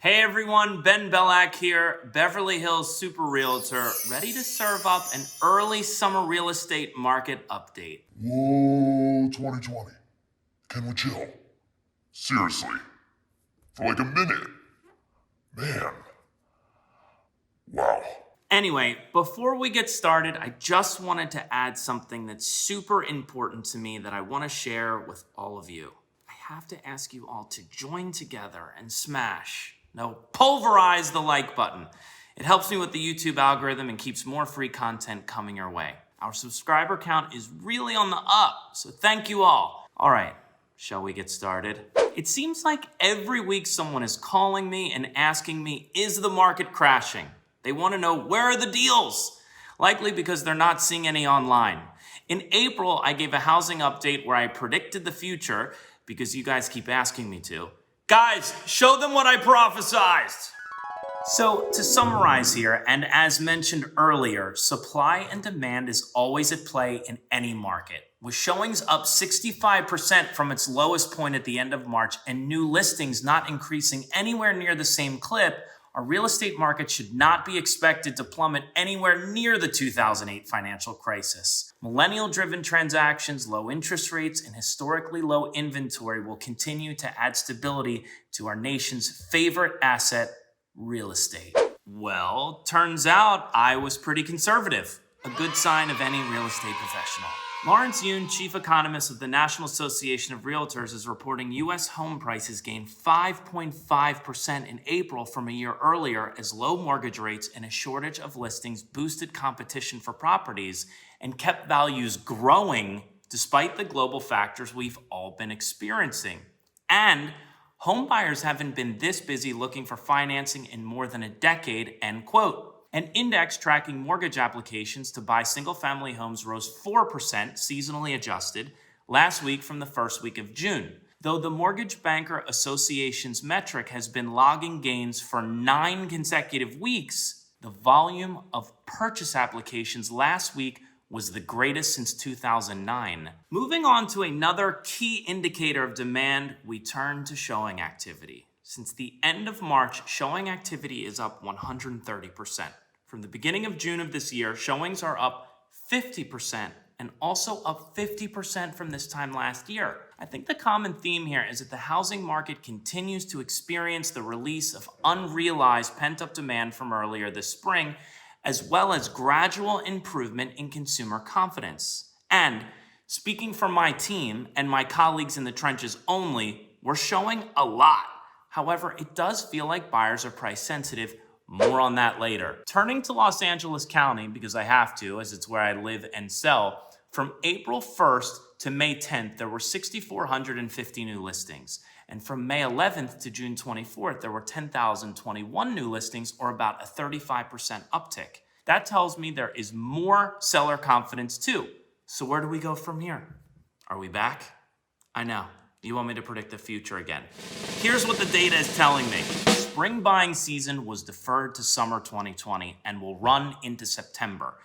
Hey everyone, Ben Belack here, Beverly Hills Super Realtor, ready to serve up an early summer real estate market update. Whoa, 2020. Can we chill? Seriously. For like a minute. Man. Wow. Anyway, before we get started, I just wanted to add something that's super important to me that I want to share with all of you. I have to ask you all to join together and pulverize the like button. It helps me with the YouTube algorithm and keeps more free content coming your way. Our subscriber count is really on the up, so thank you all. All right, shall we get started? It seems like every week someone is calling me and asking me, is the market crashing? They want to know, where are the deals? Likely because they're not seeing any online. In April, I gave a housing update where I predicted the future because you guys keep asking me to. Guys, show them what I prophesized. So to summarize here, and as mentioned earlier, supply and demand is always at play in any market. With showings up 65% from its lowest point at the end of March and new listings not increasing anywhere near the same clip, our real estate market should not be expected to plummet anywhere near the 2008 financial crisis. Millennial-driven transactions, low interest rates, and historically low inventory will continue to add stability to our nation's favorite asset, real estate. Well, turns out I was pretty conservative, a good sign of any real estate professional. Lawrence Yun, chief economist of the National Association of Realtors, is reporting U.S. home prices gained 5.5% in April from a year earlier as low mortgage rates and a shortage of listings boosted competition for properties and kept values growing despite the global factors we've all been experiencing. And home buyers haven't been this busy looking for financing in more than a decade, end quote. An index tracking mortgage applications to buy single-family homes rose 4% seasonally adjusted last week from the first week of June. Though the Mortgage Banker Association's metric has been logging gains for 9 consecutive weeks, the volume of purchase applications last week was the greatest since 2009. Moving on to another key indicator of demand, we turn to showing activity. Since the end of March, showing activity is up 130%. From the beginning of June of this year, showings are up 50% and also up 50% from this time last year. I think the common theme here is that the housing market continues to experience the release of unrealized pent-up demand from earlier this spring, as well as gradual improvement in consumer confidence. And speaking for my team and my colleagues in the trenches only, we're showing a lot. However, it does feel like buyers are price sensitive. More on that later. Turning to Los Angeles County, because I have to, as it's where I live and sell, from April 1st to May 10th, there were 6,450 new listings. And from May 11th to June 24th, there were 10,021 new listings, or about a 35% uptick. That tells me there is more seller confidence too. So where do we go from here? Are we back? I know. You want me to predict the future again. Here's what the data is telling me. Spring buying season was deferred to summer 2020 and will run into September.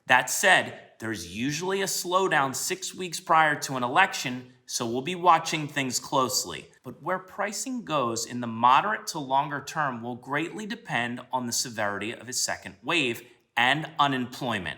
That said, there's usually a slowdown 6 weeks prior to an election, so we'll be watching things closely. But where pricing goes in the moderate to longer term will greatly depend on the severity of a second wave and unemployment.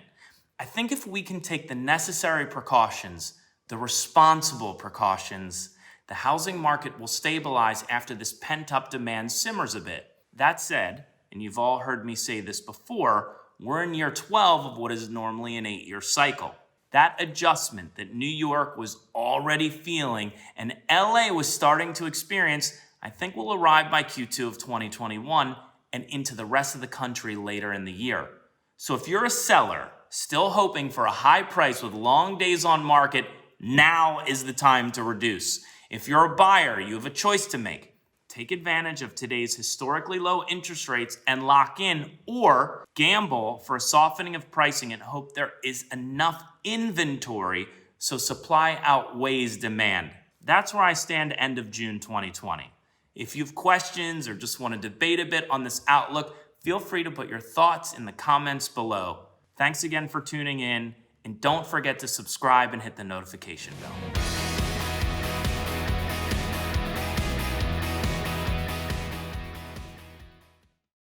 I think if we can take the necessary precautions, the responsible precautions, the housing market will stabilize after this pent-up demand simmers a bit. That said, and you've all heard me say this before, we're in year 12 of what is normally an 8-year cycle. That adjustment that New York was already feeling and LA was starting to experience, I think will arrive by Q2 of 2021 and into the rest of the country later in the year. So if you're a seller still hoping for a high price with long days on market, now is the time to reduce. If you're a buyer, you have a choice to make. Take advantage of today's historically low interest rates and lock in, or gamble for a softening of pricing and hope there is enough inventory so supply outweighs demand. That's where I stand end of June 2020. If you have questions or just want to debate a bit on this outlook, feel free to put your thoughts in the comments below. Thanks again for tuning in, and don't forget to subscribe and hit the notification bell.